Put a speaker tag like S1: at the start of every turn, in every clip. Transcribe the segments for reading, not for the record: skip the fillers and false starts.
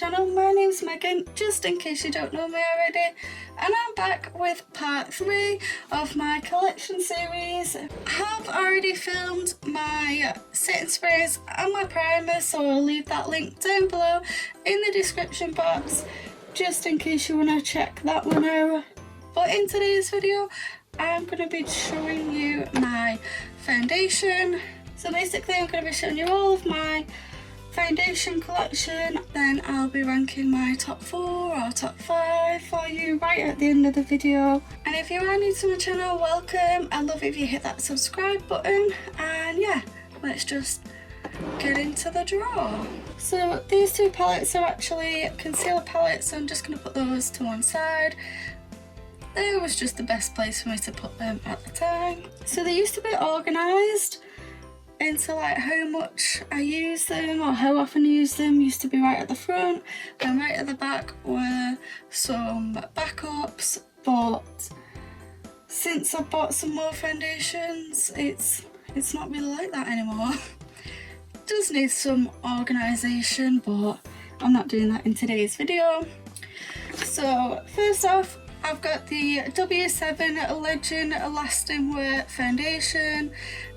S1: channel. My name's Megan, just in case you don't know me already, and I'm back with part 3 of my collection series. I have already filmed my setting sprays and my primer, so I'll leave that link down below in the description box just in case you want to check that one out. But in today's video I'm going to be showing you my foundation. So basically I'm going to be showing you all of my foundation collection, then I'll be ranking my top 4 or top 5 for you right at the end of the video. And if you are new to my channel, welcome. I'd love if you hit that subscribe button, and yeah, let's just get into the draw. So these two palettes are actually concealer palettes, so I'm just going to put those to one side. There was just the best place for me to put them at the time. So they used to be organised into like how much I use them or how often I use them. Used to be right at the front, and right at the back were some backups, but since I bought some more foundations, it's not really like that anymore. It does need some organisation, but I'm not doing that in today's video. So first off, I've got the W7 Legend Lasting Wear Foundation.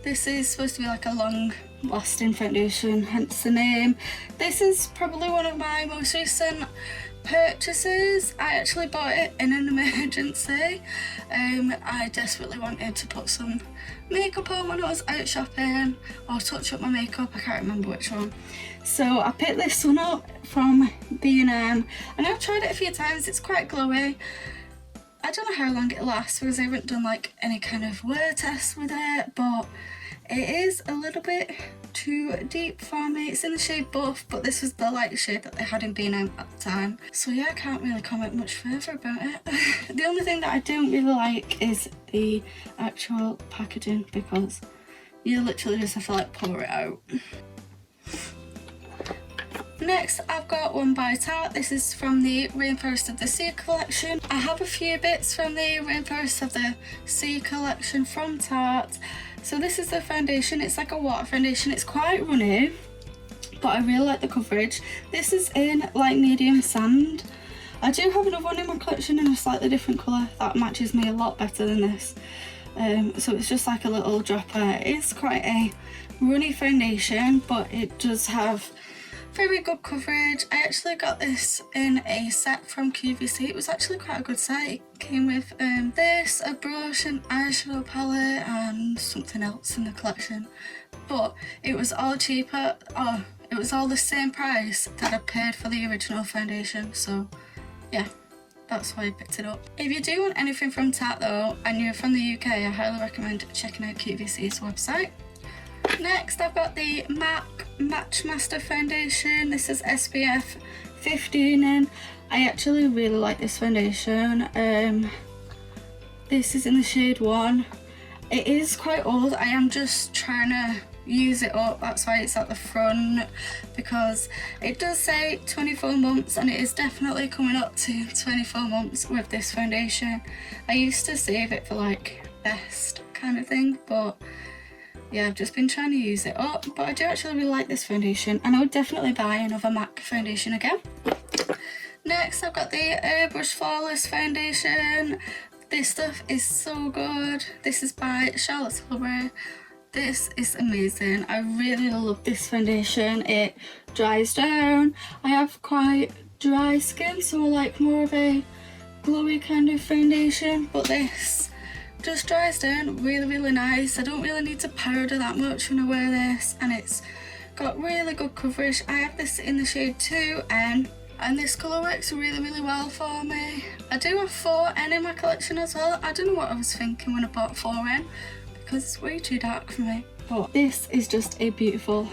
S1: This is supposed to be like a long lasting foundation, hence the name. This is probably one of my most recent purchases. I actually bought it in an emergency. I desperately wanted to put some makeup on when I was out shopping, or touch up my makeup, I can't remember which one. So I picked this one up from B&M, and I've tried it a few times. It's quite glowy. I don't know how long it lasts because I haven't done like any kind of wear test with it, but it is a little bit too deep for me. It's in the shade Buff, but this was the light shade that they had in B&M at the time. So yeah, I can't really comment much further about it. The only thing that I don't really like is the actual packaging, because you literally just have to like pour it out. Next, I've got one by Tarte. This is from the Rainforest of the Sea collection. I have a few bits from the Rainforest of the Sea collection from Tarte. So this is the foundation. It's like a water foundation. It's quite runny, but I really like the coverage. This is in light medium sand. I do have another one in my collection in a slightly different colour that matches me a lot better than this. So it's just like a little dropper. It's quite a runny foundation, but it does have very good coverage. I actually got this in a set from QVC. It was actually quite a good set. It came with this, a brush, an eyeshadow palette, and something else in the collection. But it was all cheaper. Oh, it was all the same price that I paid for the original foundation. So yeah, that's why I picked it up. If you do want anything from Tarte though, and you're from the UK, I highly recommend checking out QVC's website. Next, I've got the MAC Matchmaster Foundation. This is SPF 15 in. I actually really like this foundation. This is in the shade 1. It is quite old. I am just trying to use it up. That's why it's at the front, because it does say 24 months, and it is definitely coming up to 24 months with this foundation. I used to save it for like best kind of thing, but yeah, I've just been trying to use it up. But I do actually really like this foundation, and I would definitely buy another MAC foundation again. Next, I've got the Airbrush Flawless Foundation. This stuff is so good. This is by Charlotte Tilbury. This is amazing. I really love this foundation. It dries down. I have quite dry skin, so I like more of a glowy kind of foundation, but this just dries down really nice. I don't really need to powder that much when I wear this, and it's got really good coverage. I have this in the shade 2N, and this colour works really well for me. I do have 4N in my collection as well. I don't know what I was thinking when I bought 4N, because it's way too dark for me. But this is just a beautiful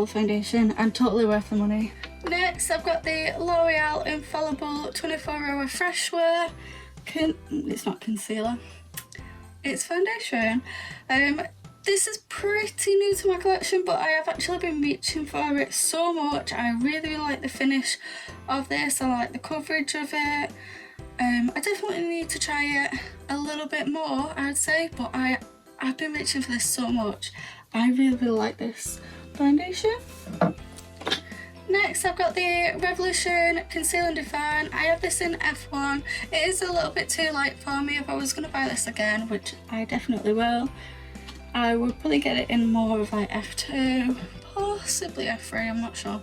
S1: foundation and totally worth the money. Next, I've got the L'Oreal Infallible 24-Hour Fresh Wear. It's not concealer, it's foundation. This is pretty new to my collection, but I have actually been reaching for it so much. I really like the finish of this. I like the coverage of it. I definitely need to try it a little bit more, I'd say, but I've been reaching for this so much. I really like this foundation. Next I've got the Revolution Conceal and Define. I have this in F1. It is a little bit too light for me. If I was going to buy this again, which I definitely will, I would probably get it in more of like F2, possibly F3, I'm not sure.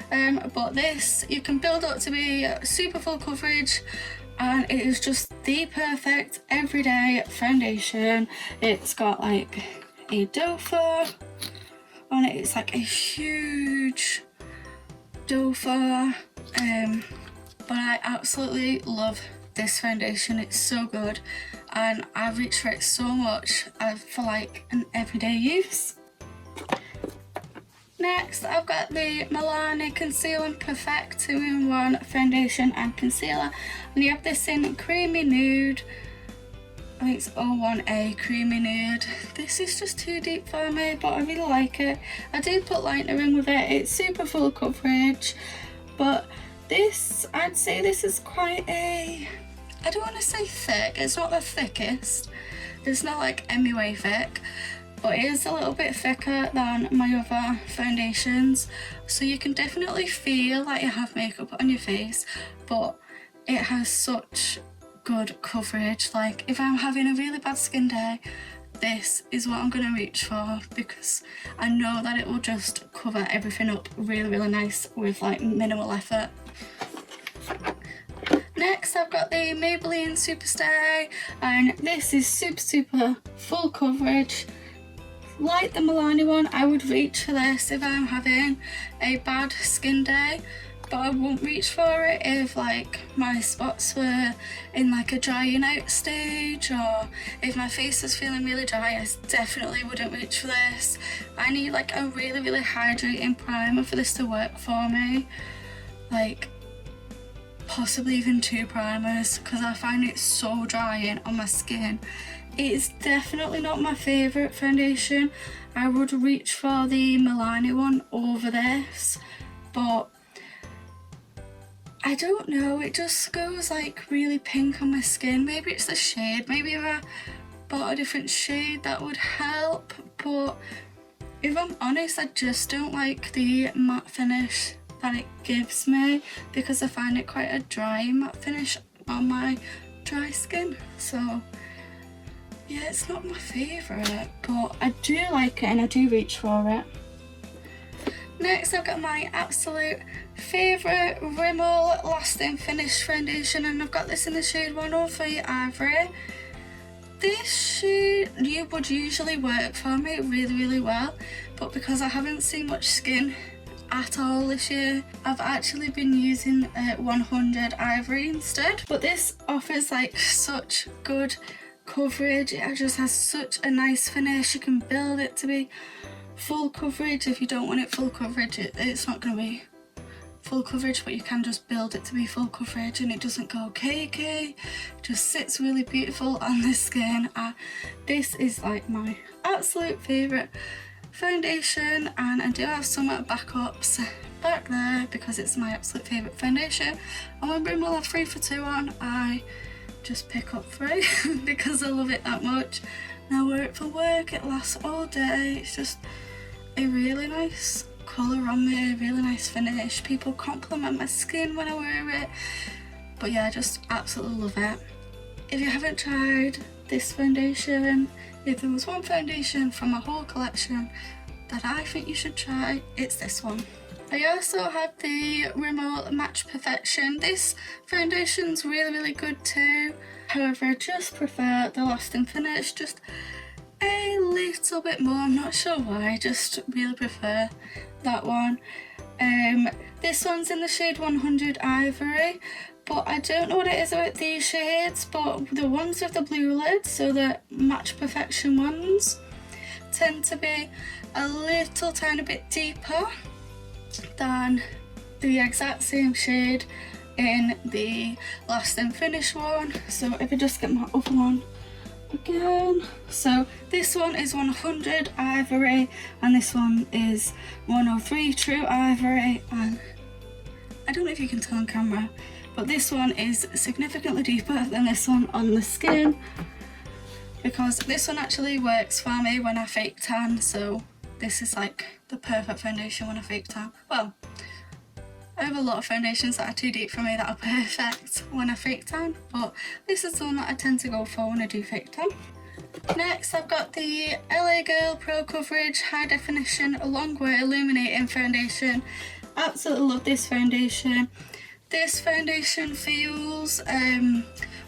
S1: But this, you can build up to be super full coverage, and it is just the perfect everyday foundation. It's got like a doe on it. It's like a huge doe, but I absolutely love this foundation. It's so good, and I reach for it so much for like an everyday use. Next I've got the Milani Conceal and Perfect 2-in-1 foundation and concealer, and you have this in creamy nude. I think it's 01A creamy nude. This is just too deep for me, but I really like it. I do put lightener in with it. It's super full coverage, but this, I'd say this is quite a, I don't want to say thick, it's not the thickest. It's not like MUA thick, but it is a little bit thicker than my other foundations. So you can definitely feel like you have makeup on your face, but it has such good coverage. Like if I'm having a really bad skin day, this is what I'm going to reach for, because I know that it will just cover everything up really nice with like minimal effort. Next I've got the Maybelline Superstay, and this is super full coverage. Like the Milani one, I would reach for this if I'm having a bad skin day, but I won't reach for it if like my spots were in like a drying out stage, or if my face is feeling really dry. I definitely wouldn't reach for this. I need like a really hydrating primer for this to work for me, like possibly even 2 primers, because I find it so drying on my skin. It's definitely not my favourite foundation. I would reach for the Milani one over this, but I don't know, it just goes like really pink on my skin. Maybe it's the shade, maybe if I bought a different shade that would help, but if I'm honest, I just don't like the matte finish that it gives me, because I find it quite a dry matte finish on my dry skin. So yeah, it's not my favourite, but I do like it and I do reach for it. Next I've got my absolute favourite Rimmel Lasting Finish foundation, and I've got this in the shade 103 Ivory. This shade would usually work for me really well, but because I haven't seen much skin at all this year, I've actually been using 100 Ivory instead. But this offers like such good coverage. It just has such a nice finish. You can build it to be full coverage. If you don't want it full coverage, it's not going to be full coverage, but you can just build it to be full coverage, and it doesn't go cakey. It just sits really beautiful on the skin. This is like my absolute favourite foundation, and I do have some backups back there because it's my absolute favourite foundation. And when Rimmel have 3 for 2 on, I just pick up 3 because I love it that much. And I wear it for work, it lasts all day. It's just a really nice colour on me, a really nice finish. People compliment my skin when I wear it, but yeah, I just absolutely love it. If you haven't tried this foundation, if there was one foundation from my whole collection that I think you should try, it's this one. I also have the Rimmel Match Perfection. This foundation's really good too. However, I just prefer the Lasting Finish just a little bit more. I'm not sure why, I just really prefer that one. This one's in the shade 100 Ivory, but I don't know what it is about these shades, but the ones with the blue lid, so the Match Perfection ones, tend to be a little tiny bit deeper than the exact same shade in the Lasting Finish one. So if I just get my other one again, so this one is 100 Ivory and this one is 103 True Ivory, and I don't know if you can tell on camera, but this one is significantly deeper than this one on the skin, because this one actually works for me when I fake tan. So this is like the perfect foundation when I fake tan. Well, I have a lot of foundations that are too deep for me that are perfect when I fake tan, but this is the one that I tend to go for when I do fake tan. Next, I've got the LA Girl Pro Coverage High Definition Longwear Illuminating Foundation. Absolutely love this foundation. This foundation feels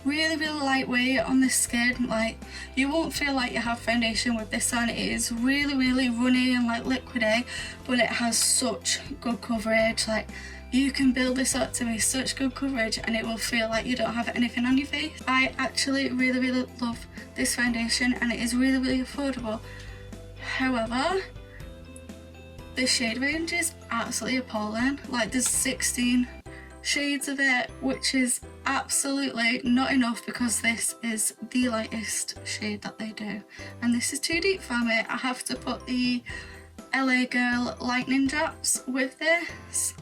S1: really lightweight on the skin. Like, you won't feel like you have foundation with this on. It is really runny and like liquidy, but it has such good coverage. Like, you can build this up to be such good coverage and it will feel like you don't have anything on your face. I actually really love this foundation and it is really affordable. However, the shade range is absolutely appalling. Like, there's 16 shades of it, which is absolutely not enough because this is the lightest shade that they do. And this is too deep for me. I have to put the LA Girl Lightning Drops with this.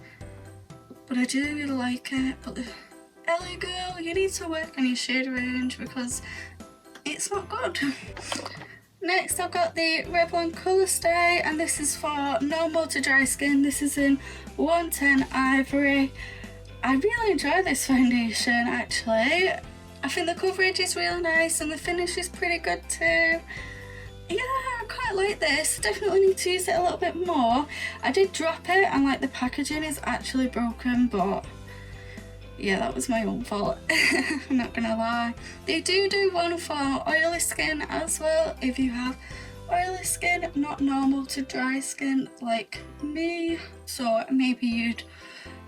S1: But I do really like it. But the LA Girl, you need to work on your shade range because it's not good. Next, I've got the Revlon Colour Stay, and this is for normal to dry skin. This is in 110 Ivory. I really enjoy this foundation actually. I think the coverage is really nice and the finish is pretty good too. Yeah, I quite like this. Definitely need to use it a little bit more. I did drop it and like the packaging is actually broken, but yeah, that was my own fault. I'm not gonna lie. They do one for oily skin as well. If you have oily skin, not normal to dry skin like me. So maybe you'd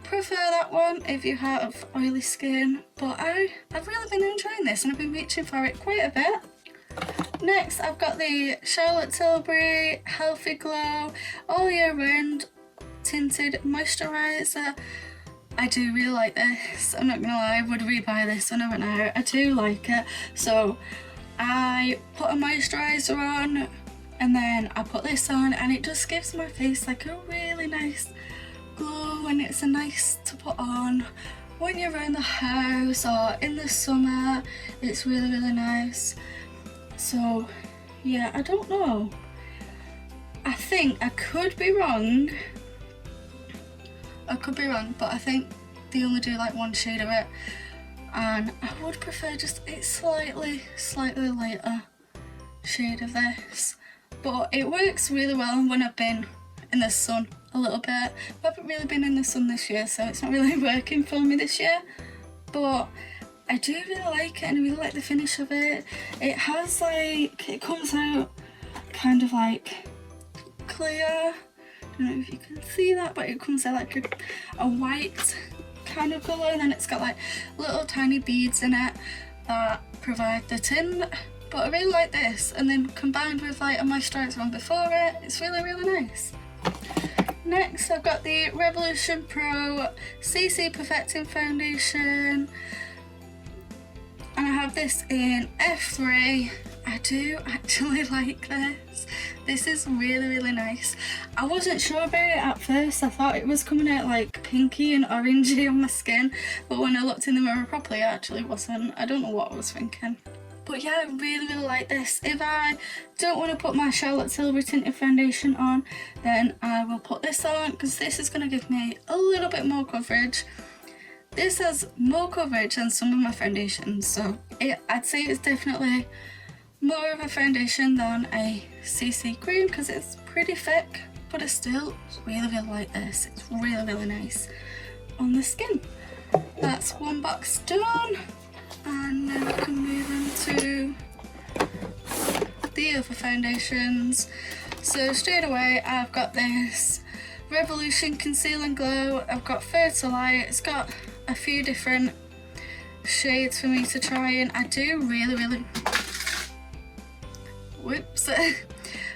S1: prefer that one if you have oily skin. But I've really been enjoying this and I've been reaching for it quite a bit. Next, I've got the Charlotte Tilbury Healthy Glow All Year Round Tinted Moisturiser. I do really like this. I'm not gonna lie, I would rebuy this when I went out. I do like it. So I put a moisturiser on and then I put this on and it just gives my face like a really nice glow, and it's a nice to put on when you're around the house or in the summer. It's really nice. So yeah, I don't know. I think I could be wrong. But I think they only do like one shade of it, and I would prefer just a slightly lighter shade of this. But it works really well when I've been in the sun a little bit. I haven't really been in the sun this year, so it's not really working for me this year. But I do really like it and I really like the finish of it. It has like, it comes out kind of like clear. I don't know if you can see that, but it comes out like a white kind of colour, and then it's got like little tiny beads in it that provide the tint. But I really like this, and then combined with like a moisturiser on before it, it's really nice. Next, I've got the Revolution Pro CC Perfecting Foundation, and I have this in F3. I do actually like this. This is really nice. I wasn't sure about it at first. I thought it was coming out like pinky and orangey on my skin, but when I looked in the mirror properly, it actually wasn't. I don't know what I was thinking. But yeah, I really like this. If I don't want to put my Charlotte Tilbury tinted foundation on, then I will put this on, because this is going to give me a little bit more coverage. This has more coverage than some of my foundations, so I'd say it's definitely more of a foundation than a CC cream because it's pretty thick, but I still really like this. It's really nice on the skin. That's one box done, and now we can move into the other foundations. So straight away I've got this Revolution Conceal and Glow. I've got Fertilite. It's got a few different shades for me to try, and I do really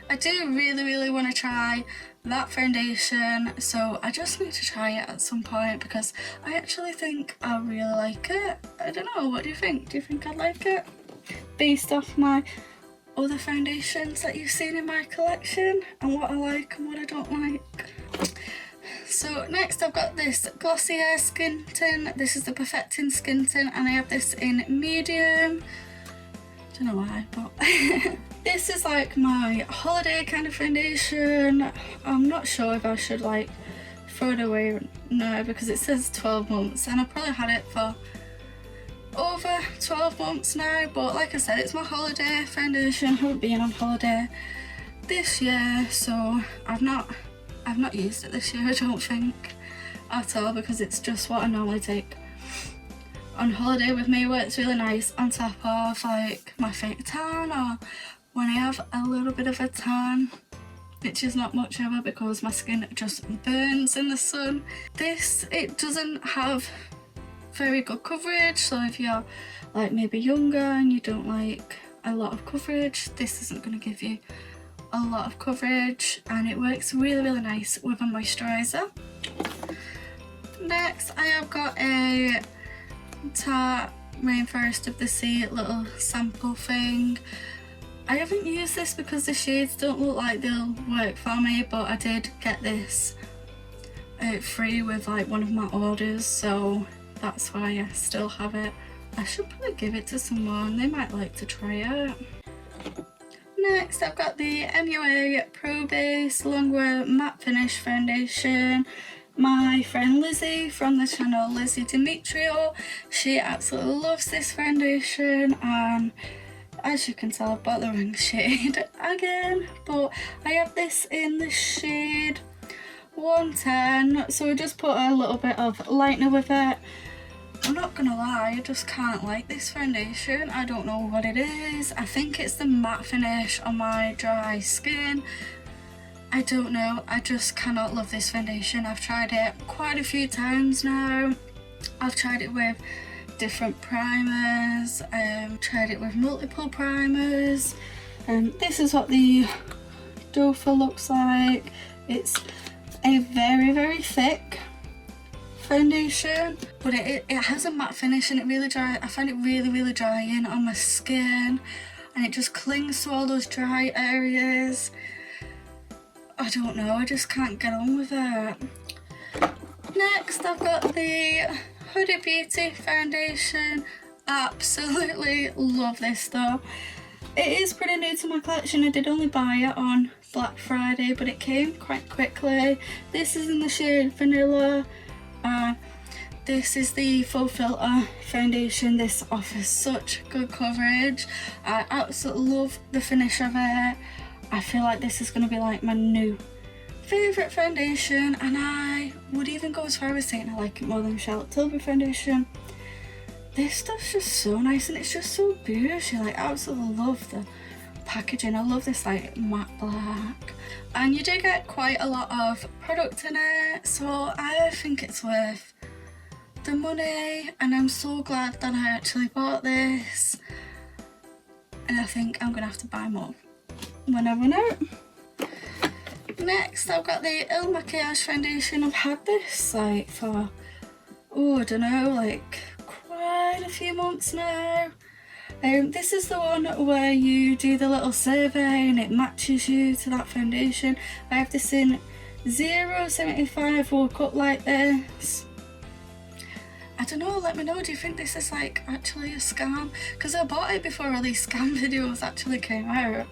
S1: I do really want to try that foundation, so I just need to try it at some point because I actually think I really like it. I don't know, what do you think? Do you think I'd like it? Based off my other foundations that you've seen in my collection and what I like and what I don't like. So next I've got this Glossier Skin Tint. This is the Perfecting Skin Tint and I have this in medium. Don't know why, but this is like my holiday kind of foundation. I'm not sure if I should like throw it away now because it says 12 months and I've probably had it for over 12 months now, but like I said, it's my holiday foundation. I haven't been on holiday this year, so I've not used it this year, I don't think, at all, because it's just what I normally take on holiday with me, where it's really nice on top of like my fake tan, or when I have a little bit of a tan, which is not much ever because my skin just burns in the sun. This, it doesn't have very good coverage, so if you're like maybe younger and you don't like a lot of coverage, this isn't going to give you a lot of coverage, and it works really nice with a moisturiser. Next I have got a Tarte Rainforest of the Sea little sample thing. I haven't used this because the shades don't look like they'll work for me, but I did get this free with like one of my orders, so that's why I still have it. I should probably give it to someone, they might like to try it. Next I've got the MUA Pro Base Longwear Matte Finish Foundation. My friend Lizzie from the channel Lizzie Demetrio, she absolutely loves this foundation, and as you can tell I've bought the wrong shade again, but I have this in the shade 110, so I just put a little bit of lightener with it. I'm not gonna lie, I just can't like this foundation. I don't know what it is. I think it's the matte finish on my dry skin. I don't know, I just cannot love this foundation. I've tried it quite a few times now. I've tried it with different primers, tried it with multiple primers, and this is what the doe looks like. It's a very thick foundation, but it has a matte finish and it really dry. I find it really drying on my skin, and it just clings to all those dry areas. I don't know, I just can't get on with it. Next I've got the Huda Beauty foundation. Absolutely love this though. It is pretty new to my collection. I did only buy it on Black Friday, but it came quite quickly. This is in the shade Vanilla. This is the Full Filter foundation. This offers such good coverage. I absolutely love the finish of it. I feel like this is going to be like my new favourite foundation, and I would even go as far as saying I like it more than Charlotte Tilbury foundation. This stuff's just so nice and it's just so bougie. Like, I absolutely love the packaging. I love this like matte black, and you do get quite a lot of product in it, so I think it's worth the money, and I'm so glad that I actually bought this, and I think I'm gonna have to buy more when I run out. Next I've got the Il Makiage foundation. I've had this like for, oh I don't know, like quite a few months now. This is the one where you do the little survey and it matches you to that foundation. I have this in 075 woke up like this. I don't know, let me know, do you think this is like actually a scam? Because I bought it before all these scam videos actually came out,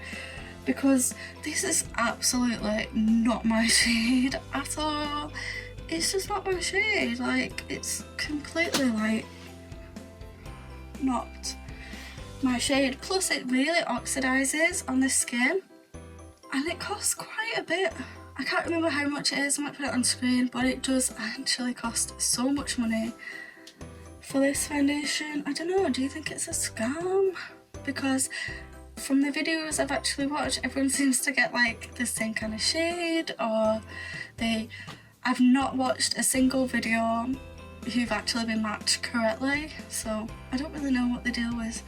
S1: because this is absolutely not my shade at all. It's just not my shade, like it's completely like not my shade. Plus it really oxidizes on the skin and it costs quite a bit. I can't remember how much it is, I might put it on screen, but it does actually cost so much money for this foundation. I don't know, do you think it's a scam? Because from the videos I've actually watched, everyone seems to get like the same kind of shade, or I've not watched a single video who've actually been matched correctly, so I don't really know what the deal is.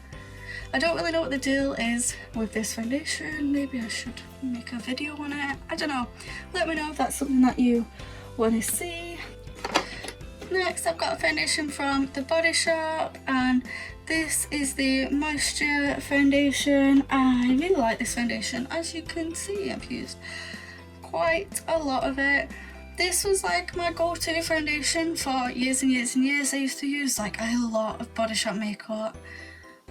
S1: I don't really know what the deal is with this foundation. Maybe I should make a video on it. I don't know. Let me know if that's something that you want to see. Next I've got a foundation from The Body Shop, and this is the Moisture foundation. I really like this foundation. As you can see, I've used quite a lot of it. This was like my go-to foundation for years and years and years. I used to use like a lot of Body Shop makeup.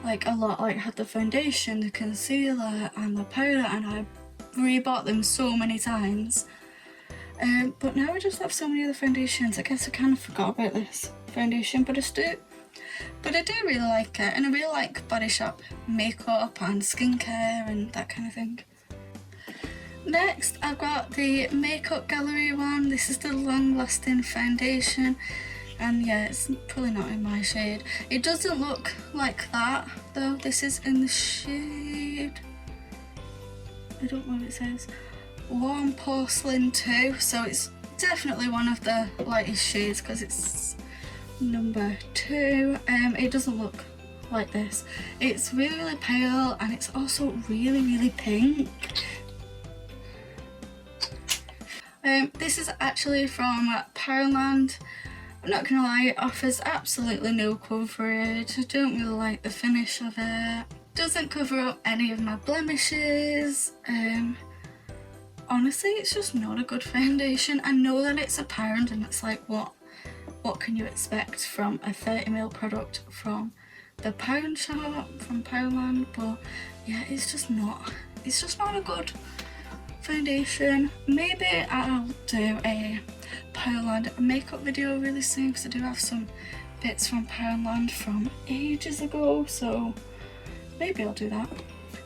S1: Like a lot, like had the foundation, the concealer and the powder, and I rebought them so many times. But now I just have so many other foundations. I guess I kind of forgot about this foundation, but I do really like it, and I really like Body Shop makeup and skincare and that kind of thing. Next, I've got the Makeup Gallery one. This is the Long Lasting Foundation, and yeah, it's probably not in my shade. It doesn't look like that though. This is in the shade, I don't know what it says, Warm Porcelain 2, so it's definitely one of the lightest shades because it's number 2. It doesn't look like this. It's really, really pale, and it's also really, really pink. This is actually from Poundland. I'm not gonna lie, it offers absolutely no coverage. I don't really like the finish of it. Doesn't cover up any of my blemishes. Honestly, it's just not a good foundation. I know that it's £1 and it's like, what can you expect from a 30ml product from the Pound shop, from Poundland? But yeah, it's just not a good foundation. Maybe I'll do a Poundland makeup video really soon, because I do have some bits from Poundland from ages ago, so maybe I'll do that.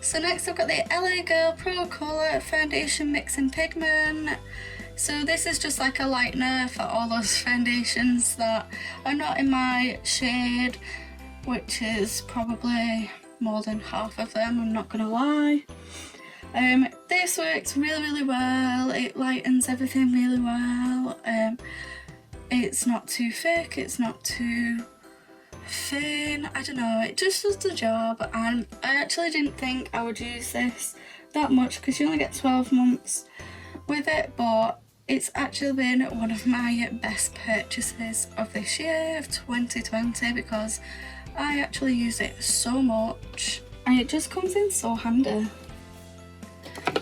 S1: So next I've got the LA Girl Pro Colour Foundation Mixing Pigment. So this is just like a lightener for all those foundations that are not in my shade, which is probably more than half of them, I'm not gonna lie. This works really, really well. It lightens everything really well. It's not too thick, it's not too thin, I don't know, it just does the job. And I actually didn't think I would use this that much because you only get 12 months with it, but it's actually been one of my best purchases of this year, of 2020, because I actually use it so much and it just comes in so handy.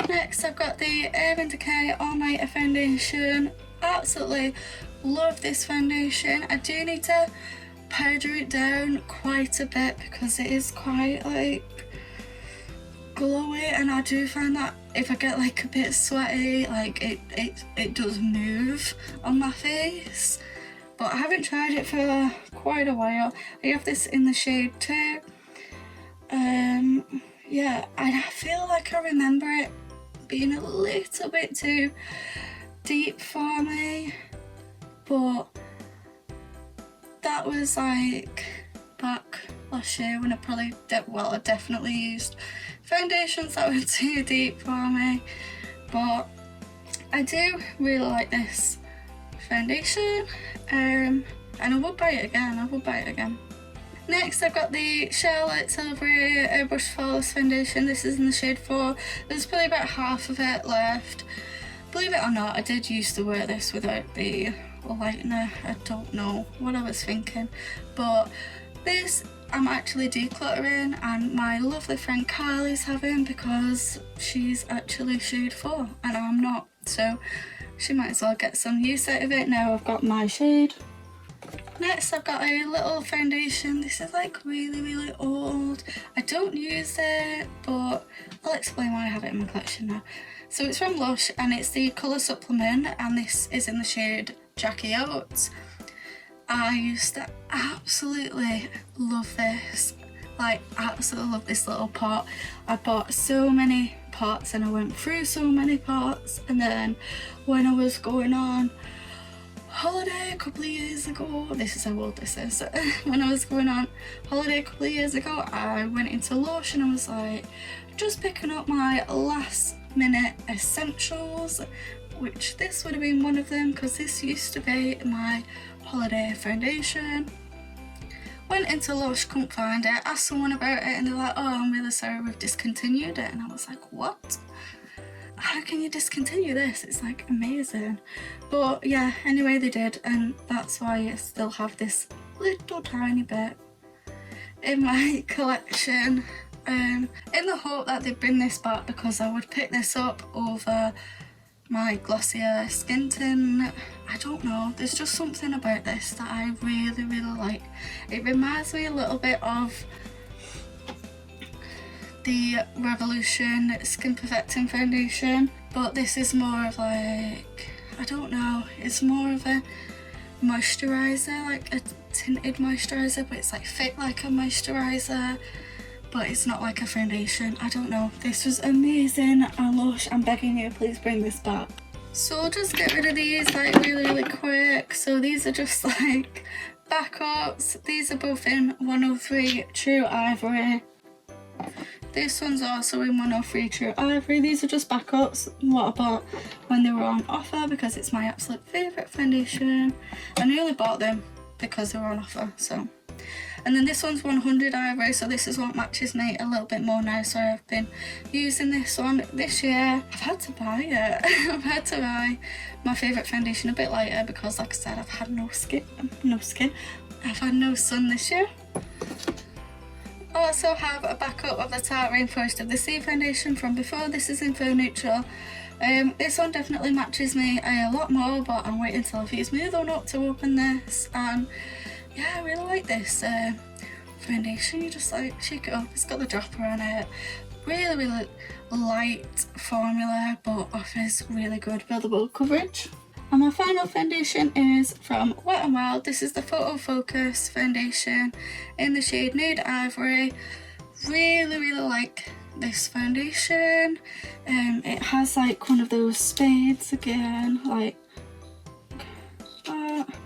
S1: Next I've got the Urban Decay All Nighter Foundation. Absolutely love this foundation. I do need to powder it down quite a bit because it is quite like glowy, and I do find that if I get like a bit sweaty, like it does move on my face. But I haven't tried it for quite a while. I have this in the shade 2. Yeah, I feel like I remember it being a little bit too deep for me, but that was like back last year when I probably I definitely used foundations that were too deep for me. But I do really like this foundation, and I would buy it again. Next I've got the Charlotte Tilbury Airbrush Flawless Foundation. This is in the shade 4. There's probably about half of it left. Believe it or not, I did used to wear this without the lightener. I don't know what I was thinking, but this I'm actually decluttering, and my lovely friend Carly's having, because she's actually shade 4 and I'm not, so she might as well get some use out of it now I've got my shade. Next I've got a little foundation. This is like really, really old. I don't use it, but I'll explain why I have it in my collection now. So it's from Lush and it's the Colour Supplement, and this is in the shade Jackie Oats. I used to absolutely love this, like absolutely love this little pot. I bought so many pots and I went through so many pots, and then when I was going on holiday a couple of years ago, this is how old this is, when I was going on holiday a couple of years ago, I went into Lush and I was like just picking up my last minute essentials, which this would have been one of them because this used to be my holiday foundation. Went into Lush, couldn't find it, asked someone about it and they're like, oh, I'm really sorry, we've discontinued it. And I was like, what? How can you discontinue this? It's like amazing. But yeah, anyway they did, and that's why I still have this little tiny bit in my collection, in the hope that they'd bring this back because I would pick this up over my Glossier skin tint. I don't know, there's just something about this that I really, really like. It reminds me a little bit of the Revolution Skin Perfecting Foundation, but this is more of like, I I don't know, it's more of a moisturiser, like a tinted moisturiser, but it's like fit like a moisturiser, but it's not like a foundation. I don't know, this was amazing. Lush, I'm begging you, please bring this back. So I'll just get rid of these like really quick. So these are just like backups. These are both in 103 True Ivory. This one's also in 103 True Ivory. These are just backups, what I bought when they were on offer because it's my absolute favourite foundation. I nearly bought them because they were on offer, so. And then this one's 100 Ivory, so this is what matches me a little bit more now. So I've been using this one this year. I've had to buy it. I've had to buy my favourite foundation a bit lighter because, like I said, I've had no skin. I've had no sun this year. I also have a backup of the Tarte Rainforest of the Sea foundation from before. This is in Faux Neutral. This one definitely matches me a lot more, but I'm waiting till I feel smooth on up to open this. And yeah, I really like this foundation. You just like shake it up. It's got the dropper on it. Really light formula, but offers really good buildable coverage. And my final foundation is from Wet n Wild. This is the Photo Focus foundation in the shade Nude Ivory. Really like this foundation. It has like one of those spades again, like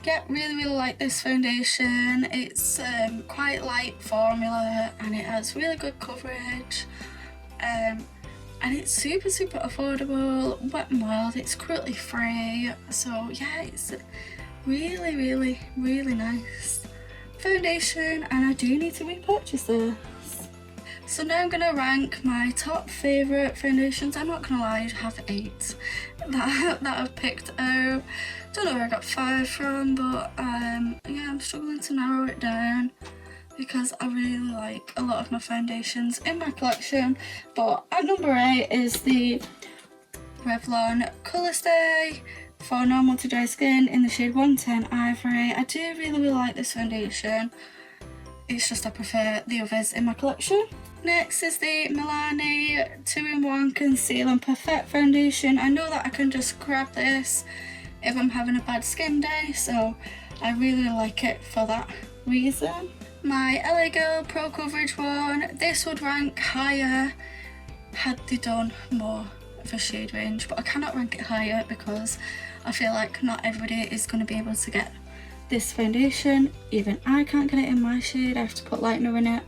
S1: yeah, really like this foundation. It's quite light formula and it has really good coverage. And it's super affordable. Wet n Wild, it's cruelty free, so yeah, it's really nice foundation, and I do need to repurchase this. So now I'm gonna rank my top favourite foundations. I'm not gonna lie, I have 8 that I've picked out. Don't know where I got 5 from, but yeah, I'm struggling to narrow it down because I really like a lot of my foundations in my collection. But at number 8 is the Revlon Colour Stay for normal to dry skin in the shade 110 Ivory. I do really like this foundation. It's just I prefer the others in my collection. Next is the Milani 2-in-1 Conceal and Perfect foundation. I know that I can just grab this if I'm having a bad skin day, so I really like it for that reason. My LA Girl Pro Coverage one, this would rank higher had they done more of a shade range, but I cannot rank it higher because I feel like not everybody is going to be able to get this foundation. Even I can't get it in my shade, I have to put lightener in it.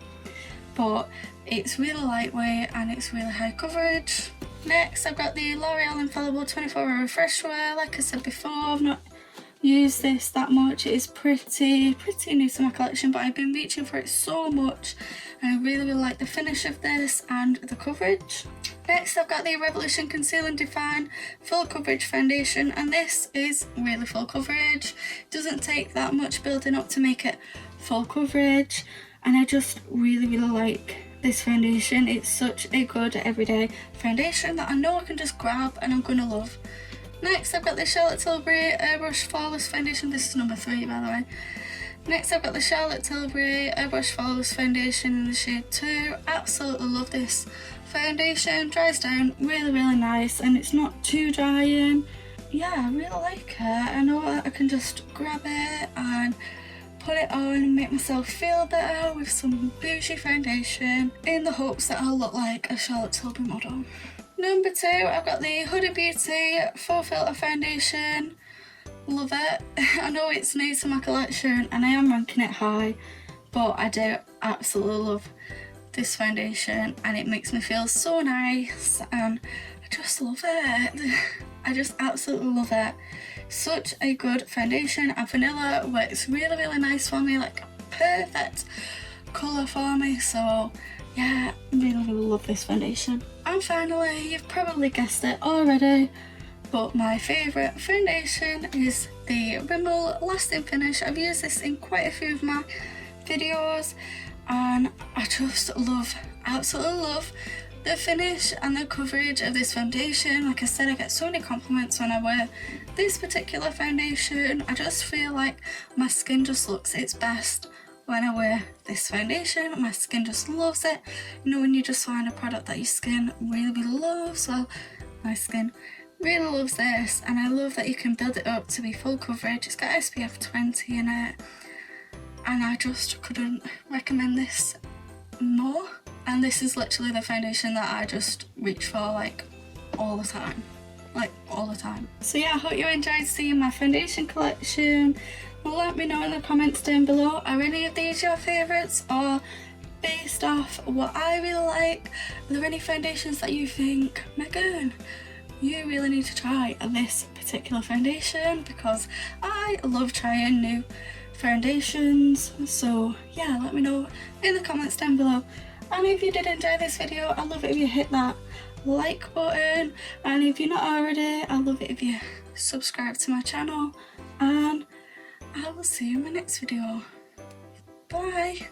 S1: But it's really lightweight and it's really high coverage. Next I've got the L'Oreal Infallible 24-Hour Fresh Wear. Like I said before, I've not used this that much. It is pretty new to my collection, but I've been reaching for it so much and I really like the finish of this and the coverage. Next I've got the Revolution Conceal and Define Full Coverage Foundation, and this is really full coverage. It doesn't take that much building up to make it full coverage, and I just really like this foundation. It's such a good everyday foundation that I know I can just grab and I'm going to love. Next I've got the Charlotte Tilbury Airbrush Flawless Foundation. This is number 3, by the way. Next I've got the Charlotte Tilbury Airbrush Flawless Foundation in the shade 2. Absolutely love this foundation. Dries down really nice and it's not too drying. Yeah, I really like it. I know that I can just grab it and put it on and make myself feel better with some bougie foundation in the hopes that I'll look like a Charlotte Tilbury model. Number 2, I've got the Huda Beauty Full Filter Foundation. Love it. I know it's new to my collection and I am ranking it high, but I do absolutely love this foundation and it makes me feel so nice and I just love it. I just absolutely love it. Such a good foundation, and vanilla works really nice for me, like perfect colour for me, so yeah, really love this foundation. And finally, you've probably guessed it already, but my favourite foundation is the Rimmel Lasting Finish. I've used this in quite a few of my videos and I just absolutely love the finish and the coverage of this foundation. Like I said, I get so many compliments when I wear this particular foundation. I just feel like my skin just looks its best when I wear this foundation. My skin just loves it. You know, when you just find a product that your skin really loves, well, my skin Really loves this, and I love that you can build it up to be full coverage. It's got SPF 20 in it, and I just couldn't recommend this more. And this is literally the foundation that I just reach for like all the time. So yeah, I hope you enjoyed seeing my foundation collection. Well, let me know in the comments down below, are any of these your favourites, or based off what I really like, are there any foundations that you think, Megan, you really need to try this particular foundation? Because I love trying new foundations. So yeah, let me know in the comments down below. And if you did enjoy this video, I'd love it if you hit that like button, and if you're not already, I'd love it if you subscribe to my channel, and I will see you in my next video. Bye.